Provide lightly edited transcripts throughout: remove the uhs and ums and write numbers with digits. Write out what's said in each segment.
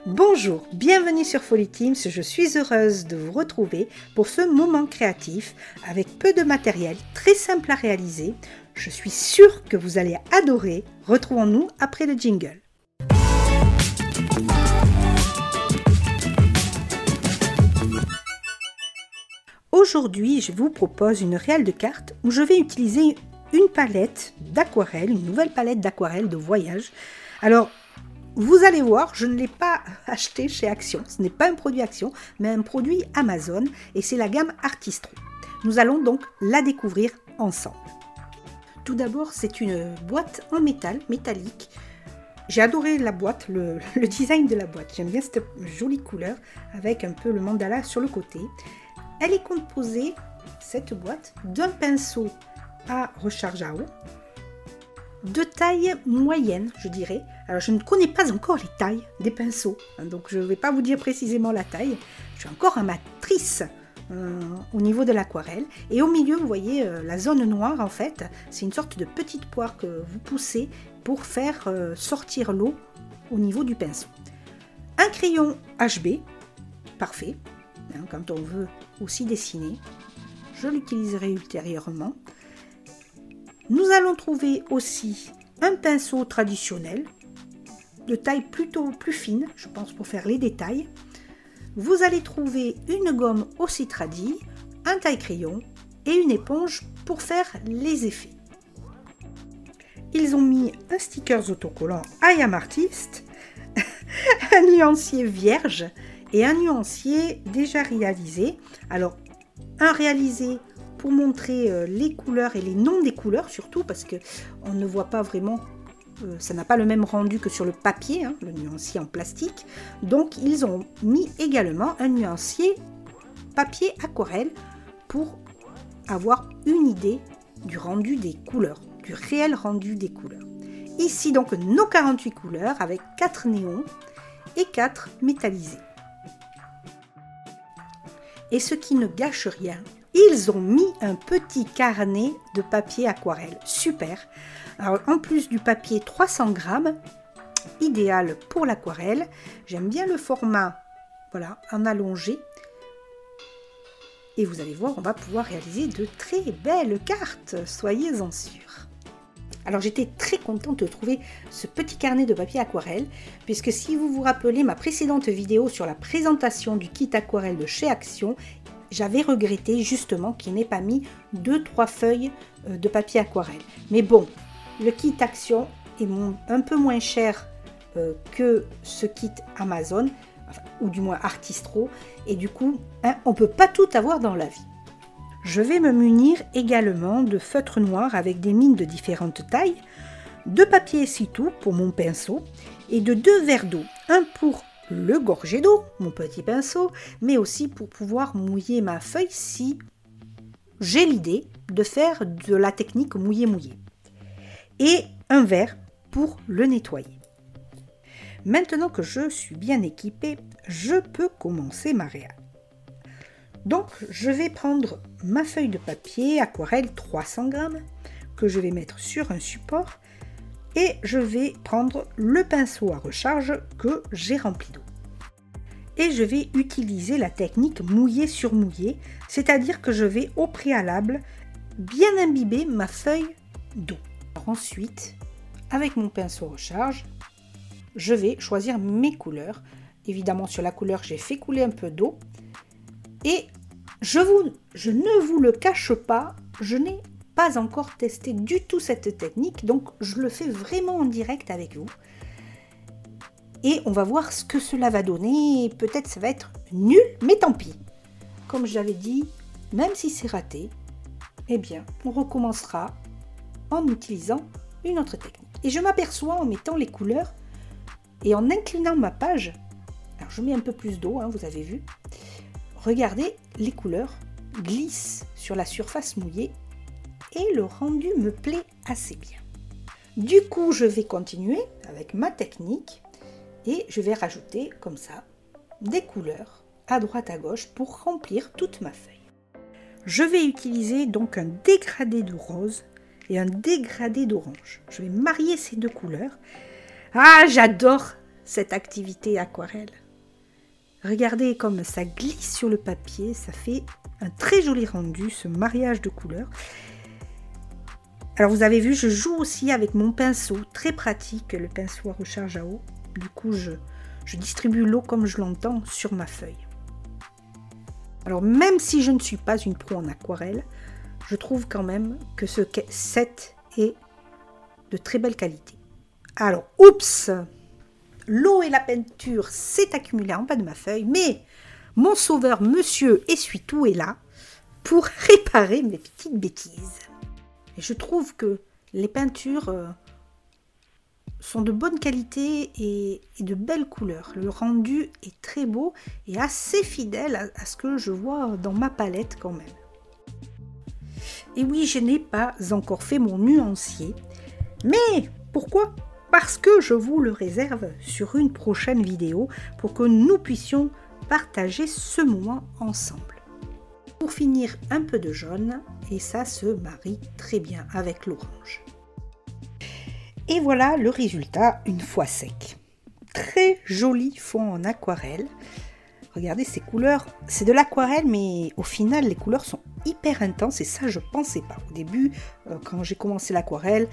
Bonjour, bienvenue sur Folly Teams, je suis heureuse de vous retrouver pour ce moment créatif avec peu de matériel, très simple à réaliser. Je suis sûre que vous allez adorer. Retrouvons-nous après le jingle. Aujourd'hui, je vous propose une réale de cartes où je vais utiliser une palette d'aquarelle, une nouvelle palette d'aquarelle de voyage. Alors, vous allez voir, je ne l'ai pas acheté chez Action, ce n'est pas un produit Action, mais un produit Amazon et c'est la gamme Artistro. Nous allons donc la découvrir ensemble. Tout d'abord, c'est une boîte en métal, métallique. J'ai adoré la boîte, le design de la boîte. J'aime bien cette jolie couleur avec un peu le mandala sur le côté. Elle est composée, cette boîte, d'un pinceau à recharge à eau, de taille moyenne, je dirais. Alors, je ne connais pas encore les tailles des pinceaux, donc je ne vais pas vous dire précisément la taille. Je suis encore amatrice au niveau de l'aquarelle. Et au milieu, vous voyez la zone noire, en fait, c'est une sorte de petite poire que vous poussez pour faire sortir l'eau au niveau du pinceau. Un crayon HB, parfait, quand on veut aussi dessiner. Je l'utiliserai ultérieurement. Nous allons trouver aussi un pinceau traditionnel, de taille plutôt plus fine, je pense pour faire les détails. Vous allez trouver une gomme aussi tradie, un taille-crayon et une éponge pour faire les effets. Ils ont mis un sticker autocollant I Am Artist, un nuancier vierge et un nuancier déjà réalisé. Alors, un réalisé pour montrer les couleurs et les noms des couleurs surtout parce que on ne voit pas vraiment, ça n'a pas le même rendu que sur le papier, le nuancier en plastique. Donc ils ont mis également un nuancier papier aquarelle pour avoir une idée du rendu des couleurs, du réel rendu des couleurs. Ici donc nos 48 couleurs avec 4 néons et 4 métallisés. Et ce qui ne gâche rien, ils ont mis un petit carnet de papier aquarelle. Super! Alors, en plus du papier 300 grammes, idéal pour l'aquarelle. J'aime bien le format, voilà, en allongé. Et vous allez voir, on va pouvoir réaliser de très belles cartes. Soyez-en sûrs. Alors, j'étais très contente de trouver ce petit carnet de papier aquarelle, puisque si vous vous rappelez ma précédente vidéo sur la présentation du kit aquarelle de chez Action, j'avais regretté justement qu'il n'ait pas mis 2-3 feuilles de papier aquarelle. Mais bon, le kit Action est un peu moins cher que ce kit Amazon, ou du moins Artistro, et du coup, on ne peut pas tout avoir dans la vie. Je vais me munir également de feutre noir avec des mines de différentes tailles, de papier essuie-tout pour mon pinceau, et de 2 verres d'eau, un pour le gorgé d'eau, mon petit pinceau, mais aussi pour pouvoir mouiller ma feuille si j'ai l'idée de faire de la technique mouiller-mouiller. Et un verre pour le nettoyer. Maintenant que je suis bien équipée, je peux commencer ma réal. Donc, je vais prendre ma feuille de papier aquarelle 300 grammes que je vais mettre sur un support. Et je vais prendre le pinceau à recharge que j'ai rempli d'eau. Et je vais utiliser la technique mouiller sur mouiller, c'est-à-dire que je vais au préalable bien imbiber ma feuille d'eau. Ensuite, avec mon pinceau recharge, je vais choisir mes couleurs. Évidemment, sur la couleur, j'ai fait couler un peu d'eau. Et je ne vous le cache pas, je n'ai pas encore testé du tout cette technique, donc je le fais vraiment en direct avec vous. Et on va voir ce que cela va donner. Peut-être ça va être nul, mais tant pis. Comme j'avais dit, même si c'est raté, eh bien, on recommencera en utilisant une autre technique. Et je m'aperçois en mettant les couleurs et en inclinant ma page. Alors, je mets un peu plus d'eau, vous avez vu. Regardez, les couleurs glissent sur la surface mouillée. Et le rendu me plaît assez bien. Du coup, je vais continuer avec ma technique et je vais rajouter comme ça des couleurs à droite à gauche pour remplir toute ma feuille. Je vais utiliser donc un dégradé de rose et un dégradé d'orange. Je vais marier ces deux couleurs. Ah, j'adore cette activité aquarelle. Regardez comme ça glisse sur le papier, ça fait un très joli rendu, ce mariage de couleurs. Alors vous avez vu, je joue aussi avec mon pinceau, très pratique, le pinceau à recharge à eau. Du coup, je distribue l'eau comme je l'entends sur ma feuille. Alors même si je ne suis pas une pro en aquarelle, je trouve quand même que ce set est de très belle qualité. Alors, oups! L'eau et la peinture s'est accumulée en bas de ma feuille, mais mon sauveur, monsieur Essuie-tout, est là pour réparer mes petites bêtises. Et je trouve que les peintures sont de bonne qualité et de belles couleurs. Le rendu est très beau et assez fidèle à ce que je vois dans ma palette quand même. Et oui, je n'ai pas encore fait mon nuancier, mais pourquoi ? Parce que je vous le réserve sur une prochaine vidéo pour que nous puissions partager ce moment ensemble. Pour finir, un peu de jaune et ça se marie très bien avec l'orange. Et voilà le résultat une fois sec. Très joli fond en aquarelle. Regardez ces couleurs, c'est de l'aquarelle mais au final les couleurs sont hyper intenses et ça je pensais pas. Au début, quand j'ai commencé l'aquarelle,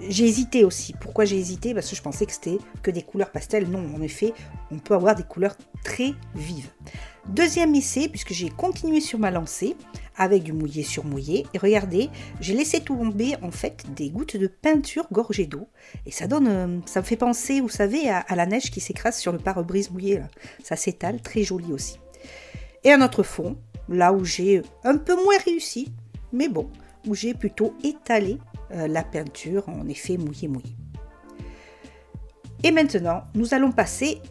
j'ai hésité aussi. Pourquoi j'ai hésité? Parce que je pensais que c'était que des couleurs pastel. Non, en effet, on peut avoir des couleurs très vives. Deuxième essai, puisque j'ai continué sur ma lancée avec du mouillé sur mouillé. Et regardez, j'ai laissé tomber en fait des gouttes de peinture gorgées d'eau. Et ça donne, ça me fait penser, vous savez, à la neige qui s'écrase sur le pare-brise mouillé. Là. Ça s'étale, très joli aussi. Et un autre fond, là où j'ai un peu moins réussi, mais bon, où j'ai plutôt étalé la peinture en effet mouillé. Et maintenant, nous allons passer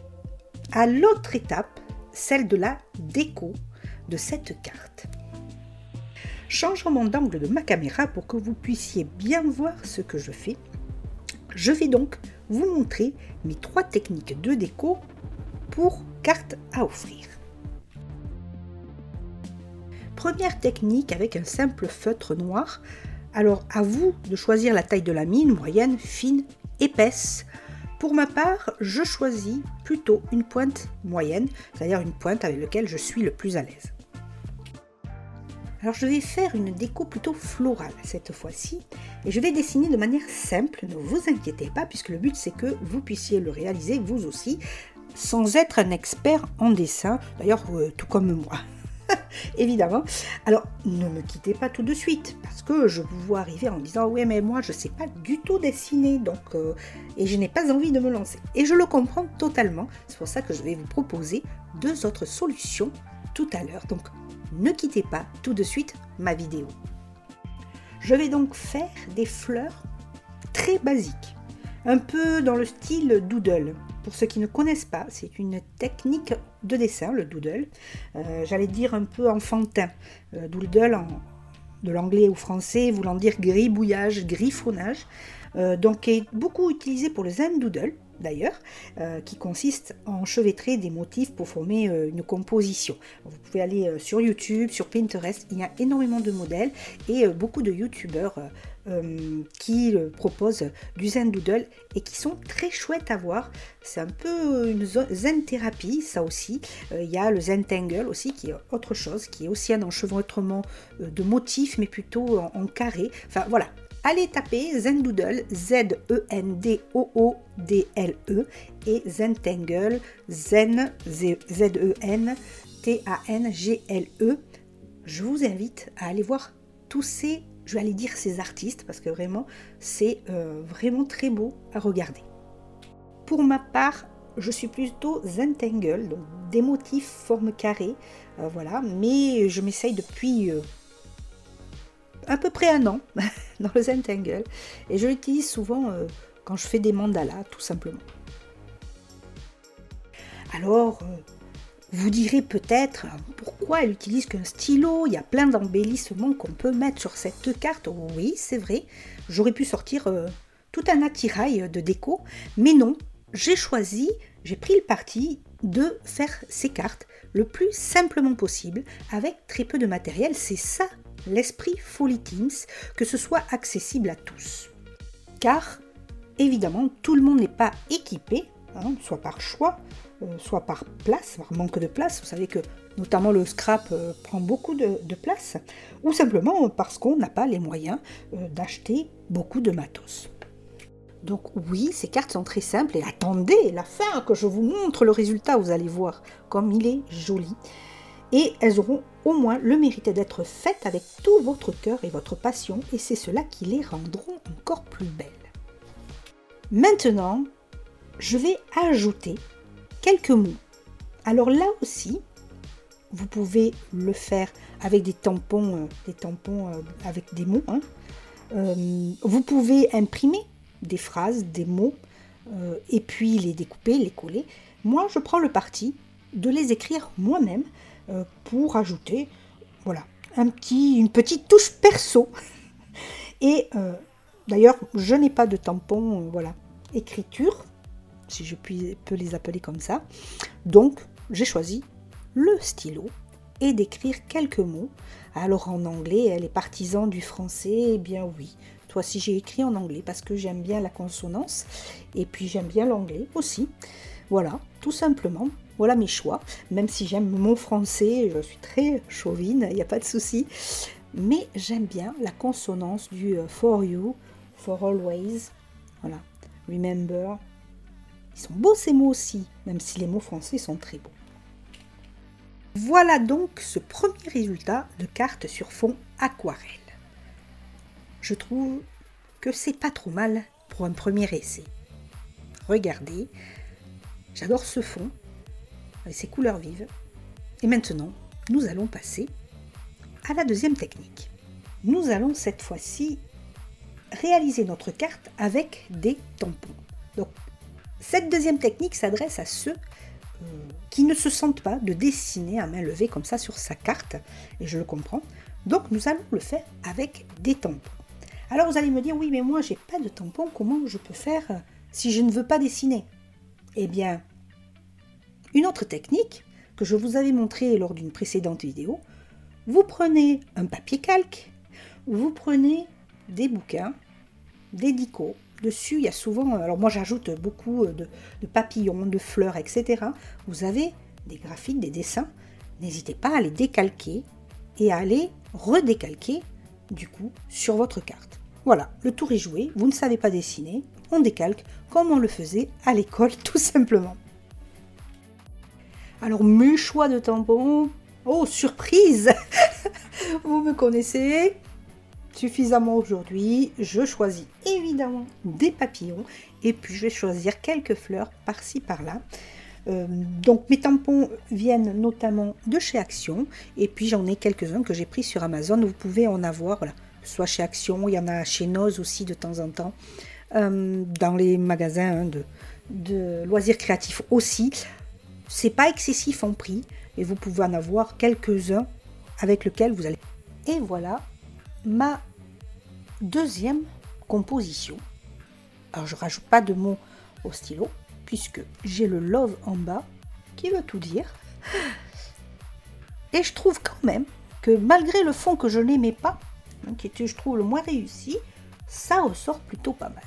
à l'autre étape, celle de la déco de cette carte. Changement d'angle de ma caméra pour que vous puissiez bien voir ce que je fais. Je vais donc vous montrer mes 3 techniques de déco pour cartes à offrir. Première technique avec un simple feutre noir. Alors, à vous de choisir la taille de la mine, moyenne, fine, épaisse. Pour ma part, je choisis plutôt une pointe moyenne, c'est-à-dire une pointe avec laquelle je suis le plus à l'aise. Alors, je vais faire une déco plutôt florale cette fois-ci, et je vais dessiner de manière simple, ne vous inquiétez pas, puisque le but c'est que vous puissiez le réaliser vous aussi, sans être un expert en dessin, d'ailleurs tout comme moi. Évidemment. Alors, ne me quittez pas tout de suite, parce que je vous vois arriver en me disant « Ouais, mais moi, je ne sais pas du tout dessiner, donc et je n'ai pas envie de me lancer. » Et je le comprends totalement. C'est pour ça que je vais vous proposer 2 autres solutions tout à l'heure. Donc, ne quittez pas tout de suite ma vidéo. Je vais donc faire des fleurs très basiques, un peu dans le style doodle. Pour ceux qui ne connaissent pas, c'est une technique de dessin, le doodle. J'allais dire un peu enfantin. Doodle, de l'anglais au français, voulant dire gribouillage, griffonnage. Donc est beaucoup utilisé pour le zen doodle, d'ailleurs, qui consiste à enchevêtrer des motifs pour former une composition. Vous pouvez aller sur YouTube, sur Pinterest, il y a énormément de modèles et beaucoup de youtubeurs qui proposent du zen doodle et qui sont très chouettes à voir. C'est un peu une zen thérapie, ça aussi. Il y a le Zentangle aussi qui est autre chose, qui est aussi un enchevêtrement de motifs mais plutôt en carré. Enfin voilà. Allez taper Zen Doodle, Z-E-N-D-O-O-D-L-E et Zentangle, Z-E-N-T-A-N-G-L-E. Je vous invite à aller voir tous ces, je vais aller dire ces artistes, parce que vraiment, c'est vraiment très beau à regarder. Pour ma part, je suis plutôt Zentangle, donc des motifs forme carré, voilà, mais je m'essaye depuis à peu près 1 an dans le Zentangle et je l'utilise souvent quand je fais des mandalas tout simplement. Alors vous direz peut-être pourquoi elle utilise qu'un stylo, il y a plein d'embellissements qu'on peut mettre sur cette carte. Oui, c'est vrai, j'aurais pu sortir tout un attirail de déco, mais non, j'ai pris le parti de faire ces cartes le plus simplement possible avec très peu de matériel. C'est ça l'esprit Folly Teams, que ce soit accessible à tous. Car, évidemment, tout le monde n'est pas équipé hein, soit par choix, soit par place, par manque de place. Vous savez que notamment le scrap prend beaucoup de place, ou simplement parce qu'on n'a pas les moyens d'acheter beaucoup de matos. Donc oui, ces cartes sont très simples, et attendez la fin que je vous montre le résultat, vous allez voir comme il est joli. Et elles auront au moins le mérite d'être faites avec tout votre cœur et votre passion, et c'est cela qui les rendront encore plus belles. Maintenant, je vais ajouter quelques mots. Alors là aussi, vous pouvez le faire avec des tampons avec des mots. Hein. Vous pouvez imprimer des phrases, des mots, et puis les découper, les coller. Moi, je prends le parti de les écrire moi-même pour ajouter, voilà, une petite touche perso. Et d'ailleurs, je n'ai pas de tampon, voilà, écriture, si je peux les appeler comme ça. Donc, j'ai choisi le stylo et d'écrire quelques mots. Alors en anglais, les partisans du français, eh bien oui. Toi aussi, j'ai écrit en anglais parce que j'aime bien la consonance et puis j'aime bien l'anglais aussi. Voilà, tout simplement. Voilà mes choix. Même si j'aime mon français, je suis très chauvine, il n'y a pas de souci. Mais j'aime bien la consonance du for you, for always. Voilà, remember. Ils sont beaux ces mots aussi, même si les mots français sont très beaux. Voilà donc ce premier résultat de carte sur fond aquarelle. Je trouve que c'est pas trop mal pour un premier essai. Regardez, j'adore ce fond avec ses couleurs vives. Et maintenant, nous allons passer à la deuxième technique. Nous allons cette fois-ci réaliser notre carte avec des tampons. Donc, cette deuxième technique s'adresse à ceux qui ne se sentent pas de dessiner à main levée comme ça sur sa carte, et je le comprends. Donc, nous allons le faire avec des tampons. Alors vous allez me dire, oui mais moi j'ai pas de tampon, comment je peux faire si je ne veux pas dessiner? Eh bien, une autre technique que je vous avais montrée lors d'une précédente vidéo, vous prenez un papier calque, vous prenez des bouquins, des dicos, dessus il y a souvent, alors moi j'ajoute beaucoup de papillons, de fleurs, etc. Vous avez des graphiques, des dessins, n'hésitez pas à les décalquer et à les redécalquer du coup sur votre carte. Voilà, le tour est joué, vous ne savez pas dessiner, on décalque comme on le faisait à l'école tout simplement. Alors mes choix de tampons, oh surprise, vous me connaissez suffisamment aujourd'hui, je choisis évidemment des papillons et puis je vais choisir quelques fleurs par-ci par-là. Donc mes tampons viennent notamment de chez Action et puis j'en ai quelques-uns que j'ai pris sur Amazon, vous pouvez en avoir, voilà, soit chez Action, il y en a chez Noz aussi de temps en temps, dans les magasins de loisirs créatifs aussi. C'est pas excessif en prix et vous pouvez en avoir quelques-uns avec lesquels vous allez. Et voilà ma deuxième composition. Alors je rajoute pas de mots au stylo puisque j'ai le love en bas qui veut tout dire. Et je trouve quand même que malgré le fond que je n'aimais pas, qui était je trouve le moins réussi, ça ressort plutôt pas mal.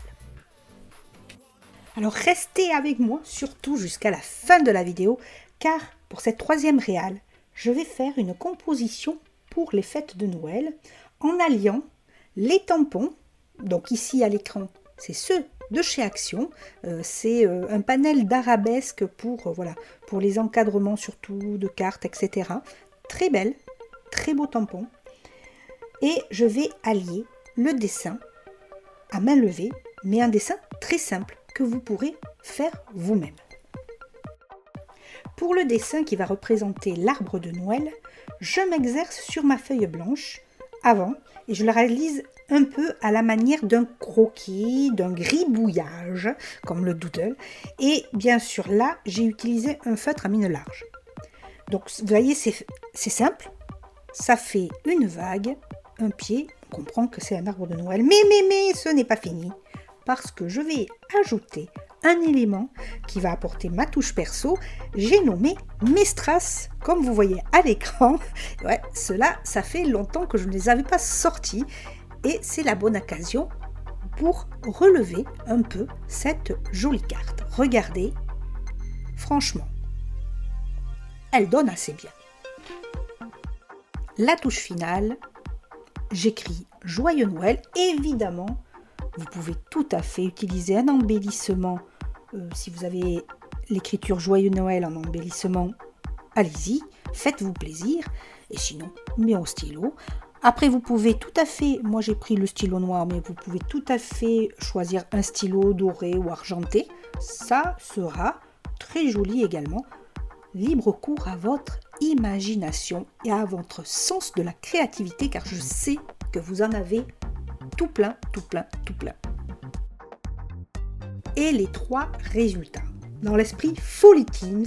Alors restez avec moi surtout jusqu'à la fin de la vidéo car pour cette troisième réal, je vais faire une composition pour les fêtes de Noël en alliant les tampons, donc ici à l'écran c'est ceux de chez Action, c'est un panel d'arabesques pour, voilà, pour les encadrements surtout de cartes, etc. Très belle, très beau tampon. Et je vais allier le dessin à main levée, mais un dessin très simple que vous pourrez faire vous-même. Pour le dessin qui va représenter l'arbre de Noël, je m'exerce sur ma feuille blanche avant et je le réalise un peu à la manière d'un croquis, d'un gribouillage, comme le doodle. Et bien sûr là, j'ai utilisé un feutre à mine large. Donc vous voyez, c'est simple. Ça fait une vague, un pied. On comprend que c'est un arbre de Noël. Mais ce n'est pas fini. Parce que je vais ajouter un élément qui va apporter ma touche perso. J'ai nommé mes strass, comme vous voyez à l'écran. Ouais, ceux-là, ça fait longtemps que je ne les avais pas sortis. Et c'est la bonne occasion pour relever un peu cette jolie carte. Regardez, franchement, elle donne assez bien. La touche finale, j'écris Joyeux Noël. Évidemment, vous pouvez tout à fait utiliser un embellissement. Si vous avez l'écriture Joyeux Noël en embellissement, allez-y, faites-vous plaisir. Et sinon, mais au stylo. Après, vous pouvez tout à fait, moi j'ai pris le stylo noir, mais vous pouvez tout à fait choisir un stylo doré ou argenté. Ça sera très joli également. Libre cours à votre imagination et à votre sens de la créativité, car je sais que vous en avez tout plein, tout plein, tout plein. Et les 3 résultats. Dans l'esprit Folly Teams,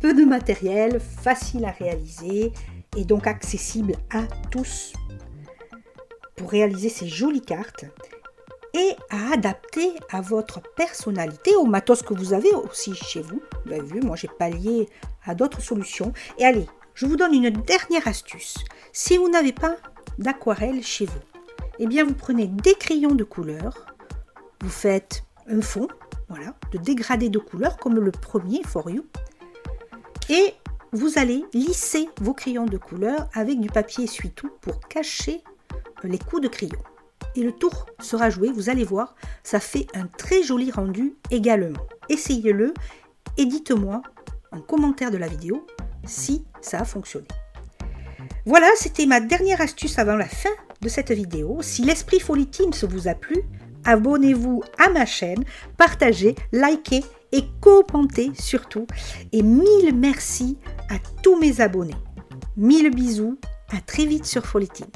peu de matériel, facile à réaliser et donc accessible à tous pour réaliser ces jolies cartes et à adapter à votre personnalité, au matos que vous avez aussi chez vous. Vous avez vu, moi j'ai pallié à d'autres solutions. Et allez, je vous donne une dernière astuce. Si vous n'avez pas d'aquarelle chez vous, eh bien vous prenez des crayons de couleur, vous faites un fond, voilà, de dégradé de couleur comme le premier For You, et vous allez lisser vos crayons de couleur avec du papier essuie-tout pour cacher les coups de crayon. Et le tour sera joué, vous allez voir, ça fait un très joli rendu également. Essayez-le et dites-moi en commentaire de la vidéo si ça a fonctionné. Voilà, c'était ma dernière astuce avant la fin de cette vidéo. Si l'esprit Folly Teams vous a plu, abonnez-vous à ma chaîne, partagez, likez et commentez surtout. Et 1000 merci à tous mes abonnés. 1000 bisous, à très vite sur Folly Teams.